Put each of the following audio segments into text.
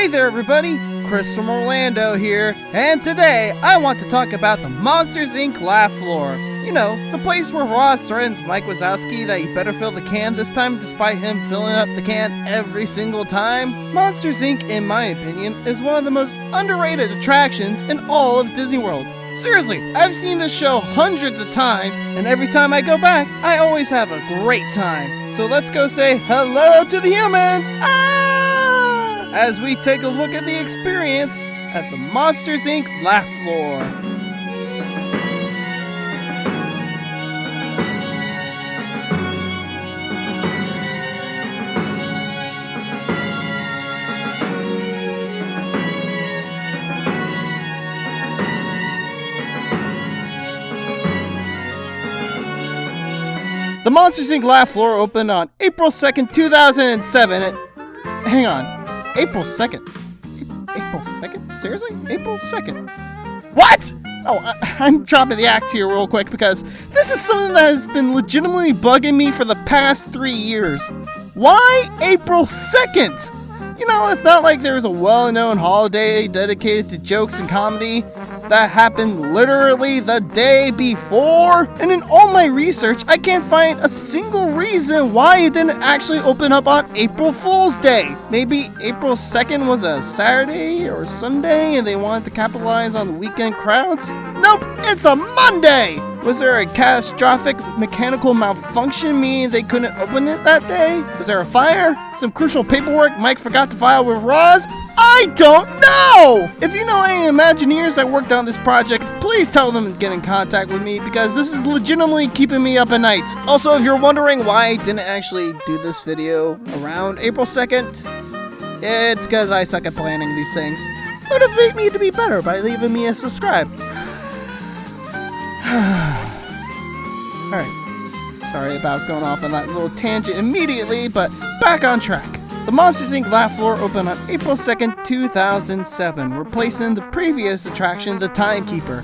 Hey there everybody, Chris from Orlando here, and today I want to talk about the Monsters Inc. laugh floor. You know, the place where Ross threatens Mike Wazowski that he better fill the can this time despite him filling up the can every single time. Monsters Inc., in my opinion, is one of the most underrated attractions in all of Disney World. Seriously, I've seen this show hundreds of times, and every time I go back, I always have a great time. So let's go say hello to the humans! As we take a look at the experience at the Monsters Inc. laugh floor. The Monsters Inc. laugh floor opened on April 2nd, 2007. Hang on. April 2nd. April 2nd? Seriously? April 2nd. What? Oh, I'm dropping the act here real quick because this is something that has been legitimately bugging me for the past 3 years. Why April 2nd? You know, it's not like there's a well-known holiday dedicated to jokes and comedy that happened literally the day before. And in all my research, I can't find a single reason why it didn't actually open up on April Fool's Day. Maybe April 2nd was a Saturday or Sunday and they wanted to capitalize on the weekend crowds? Nope, it's a Monday! Was there a catastrophic mechanical malfunction meaning they couldn't open it that day? Was there a fire? Some crucial paperwork Mike forgot to file with Roz? I don't know! If you know any Imagineers that worked on this project, please tell them to get in contact with me because this is legitimately keeping me up at night. Also, if you're wondering why I didn't actually do this video around April 2nd, it's because I suck at planning these things. Motivate me to be better by leaving me a subscribe. Alright, sorry about going off on that little tangent immediately, but back on track. The Monsters Inc. laugh floor opened on April 2nd, 2007, replacing the previous attraction, the Timekeeper.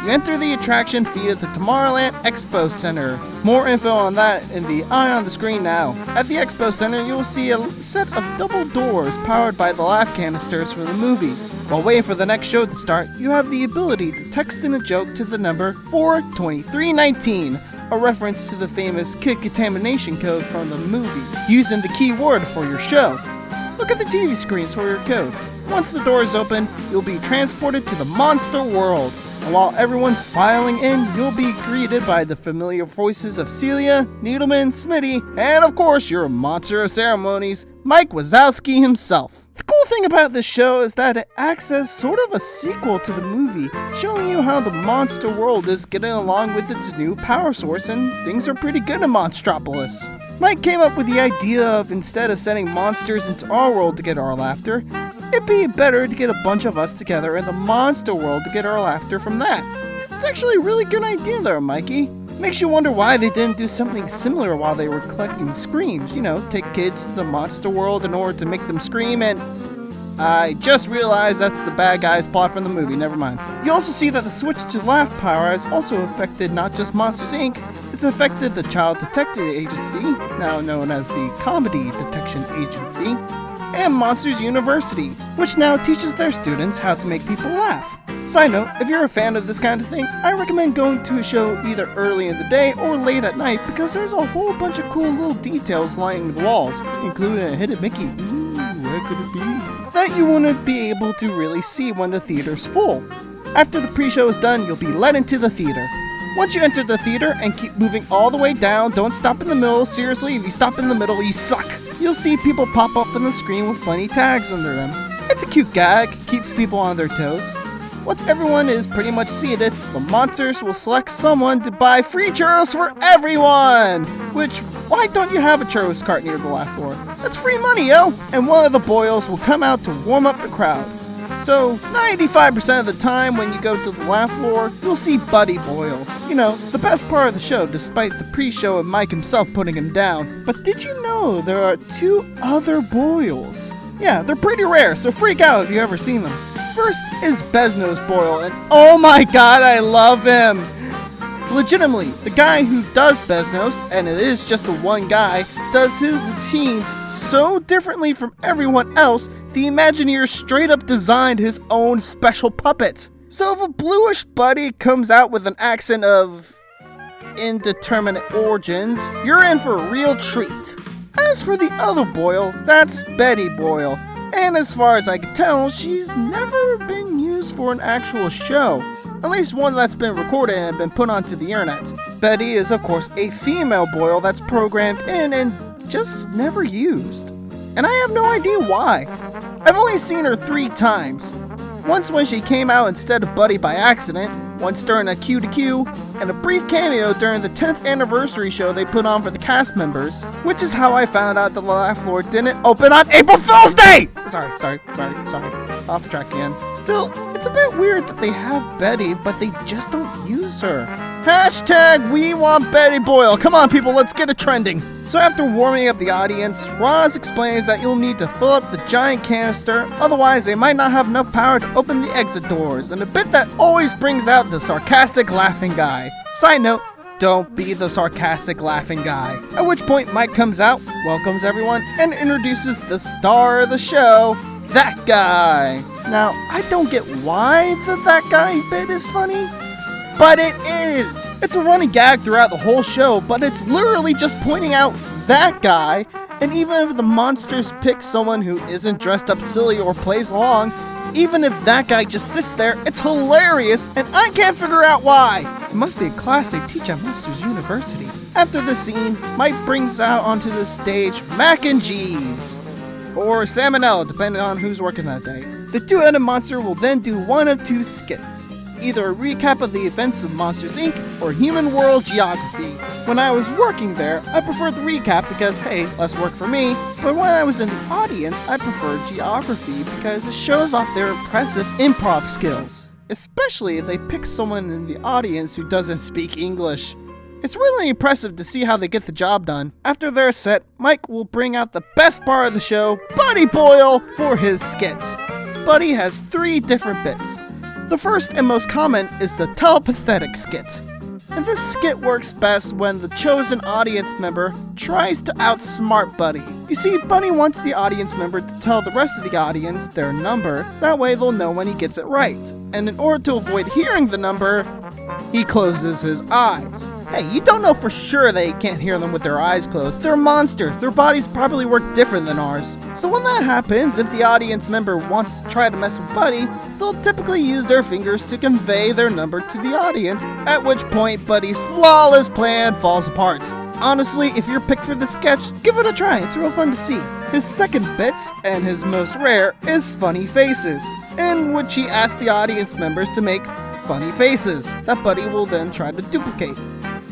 You enter the attraction via the Tomorrowland Expo Center. More info on that in the eye on the screen now. At the Expo Center, you will see a set of double doors powered by the laugh canisters from the movie. While waiting for the next show to start, you have the ability to text in a joke to the number 42319, a reference to the famous kid contamination code from the movie, using the keyword for your show. Look at the TV screens for your code. Once the doors open, you'll be transported to the Monster World. And while everyone's filing in, you'll be greeted by the familiar voices of Celia, Needleman, Smitty, and of course your Monster of Ceremonies, Mike Wazowski himself. The cool thing about this show is that it acts as sort of a sequel to the movie, showing you how the Monster World is getting along with its new power source and things are pretty good in Monstropolis. Mike came up with the idea of instead of sending monsters into our world to get our laughter, it'd be better to get a bunch of us together in the Monster World to get our laughter from that. It's actually a really good idea there, Mikey. Makes you wonder why they didn't do something similar while they were collecting screams. You know, take kids to the Monster World in order to make them scream, and I just realized that's the bad guy's plot from the movie, never mind. You also see that the switch to laugh power has also affected not just Monsters Inc., it's affected the Child Detective Agency, now known as the Comedy Detection Agency, and Monsters University, which now teaches their students how to make people laugh. Side note, if you're a fan of this kind of thing, I recommend going to a show either early in the day or late at night because there's a whole bunch of cool little details lining the walls, including a hidden Mickey, ooh, where could it be, that you wouldn't be able to really see when the theater's full. After the pre-show is done, you'll be led into the theater. Once you enter the theater and keep moving all the way down, don't stop in the middle. Seriously, if you stop in the middle, you suck. You'll see people pop up on the screen with funny tags under them. It's a cute gag, keeps people on their toes. Once everyone is pretty much seated, the monsters will select someone to buy free churros for everyone! Which, why don't you have a churros cart near the laugh floor? That's free money, yo! And one of the Boyles will come out to warm up the crowd. So, 95% of the time when you go to the laugh floor, you'll see Buddy Boyle. You know, the best part of the show, despite the pre-show and Mike himself putting him down. But did you know there are 2 other Boyles? Yeah, they're pretty rare, so freak out if you've ever seen them. First is Besnose Boyle, and oh my god, I love him! Legitimately, the guy who does Beznos, and it is just the one guy, does his routines so differently from everyone else, the Imagineers straight up designed his own special puppet. So if a bluish buddy comes out with an accent of indeterminate origins, you're in for a real treat. As for the other Boyle, that's Betty Boyle, and as far as I can tell, she's never been used for an actual show. At least one that's been recorded and been put onto the internet. Betty is of course a female Boyle that's programmed in and just never used. And I have no idea why. I've only seen her 3 times. Once when she came out instead of Buddy by accident, once during a Q to Q, and a brief cameo during the 10th anniversary show they put on for the cast members, which is how I found out the Laugh Floor didn't open on April Fool's Day! Sorry. Off track again. Still, it's a bit weird that they have Betty, but they just don't use her. Hashtag we want Betty Boyle. Come on people, let's get it trending. So after warming up the audience, Roz explains that you'll need to fill up the giant canister, otherwise they might not have enough power to open the exit doors, and a bit that always brings out the sarcastic laughing guy. Side note, don't be the sarcastic laughing guy. At which point Mike comes out, welcomes everyone, and introduces the star of the show, that guy. Now, I don't get why the that guy bit is funny, but it is. It's a running gag throughout the whole show, but it's literally just pointing out that guy, and even if the monsters pick someone who isn't dressed up silly or plays along, even if that guy just sits there, it's hilarious, and I can't figure out why. It must be a class they teach at Monsters University. After the scene, Mike brings out onto the stage Mac and Jeeves, or Salmonella, depending on who's working that day. The two-headed monster will then do one of 2 skits. Either a recap of the events of Monsters Inc. or Human World Geography. When I was working there, I preferred the recap because, hey, less work for me. But when I was in the audience, I preferred Geography because it shows off their impressive improv skills. Especially if they pick someone in the audience who doesn't speak English. It's really impressive to see how they get the job done. After their set, Mike will bring out the best part of the show, Buddy Boyle, for his skit. Buddy has 3 different bits. The first and most common is the telepathetic skit. And this skit works best when the chosen audience member tries to outsmart Buddy. You see, Buddy wants the audience member to tell the rest of the audience their number, that way they'll know when he gets it right. And in order to avoid hearing the number, he closes his eyes. Hey, you don't know for sure they can't hear them with their eyes closed. They're monsters. Their bodies probably work different than ours. So when that happens, if the audience member wants to try to mess with Buddy, they'll typically use their fingers to convey their number to the audience, at which point Buddy's flawless plan falls apart. Honestly, if you're picked for the sketch, give it a try. It's real fun to see. His second bit, and his most rare, is funny faces, in which he asks the audience members to make funny faces that Buddy will then try to duplicate.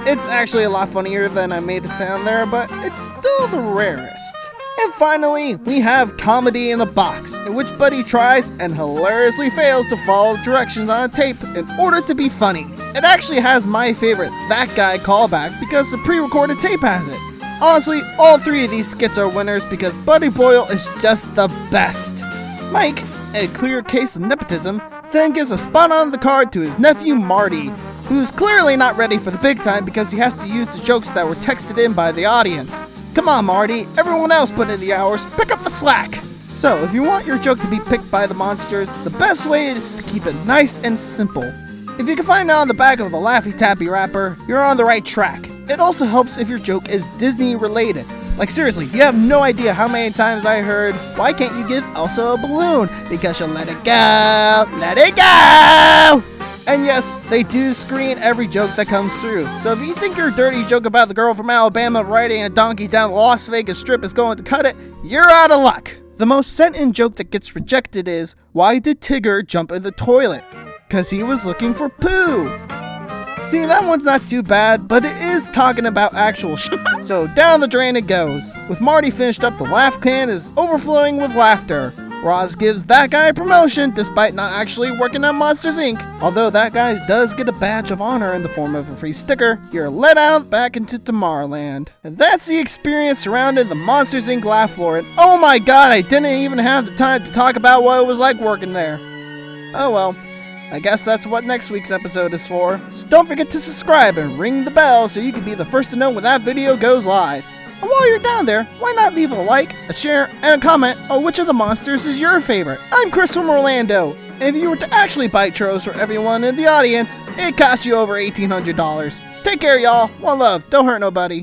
It's actually a lot funnier than I made it sound there, but it's still the rarest. And finally, we have Comedy in a Box, in which Buddy tries and hilariously fails to follow directions on a tape in order to be funny. It actually has my favorite That Guy callback because the pre-recorded tape has it. Honestly, all 3 of these skits are winners because Buddy Boyle is just the best. Mike, a clear case of nepotism, then gives a spot on the card to his nephew Marty, who's clearly not ready for the big time because he has to use the jokes that were texted in by the audience. Come on, Marty, everyone else put in the hours, pick up the slack! So, if you want your joke to be picked by the monsters, the best way is to keep it nice and simple. If you can find it on the back of the Laffy Taffy wrapper, you're on the right track. It also helps if your joke is Disney related. Like seriously, you have no idea how many times I heard, why can't you give Elsa a balloon? Because she'll let it go! Let it go! And yes, they do screen every joke that comes through. So if you think your dirty joke about the girl from Alabama riding a donkey down the Las Vegas Strip is going to cut it, you're out of luck. The most sent-in joke that gets rejected is, why did Tigger jump in the toilet? 'Cause he was looking for poo. See, that one's not too bad, but it is talking about actual shit. So down the drain it goes. With Marty finished up, the laugh can is overflowing with laughter. Roz gives that guy a promotion despite not actually working on Monsters Inc. Although that guy does get a badge of honor in the form of a free sticker, you're let out back into Tomorrowland. And that's the experience surrounding the Monsters Inc. laugh floor, and oh my god, I didn't even have the time to talk about what it was like working there. Oh well. I guess that's what next week's episode is for. So don't forget to subscribe and ring the bell so you can be the first to know when that video goes live. And while you're down there, why not leave a like, a share, and a comment on which of the monsters is your favorite? I'm Chris from Orlando. And if you were to actually buy churros for everyone in the audience, it'd cost you over $1,800. Take care, y'all. One love. Don't hurt nobody.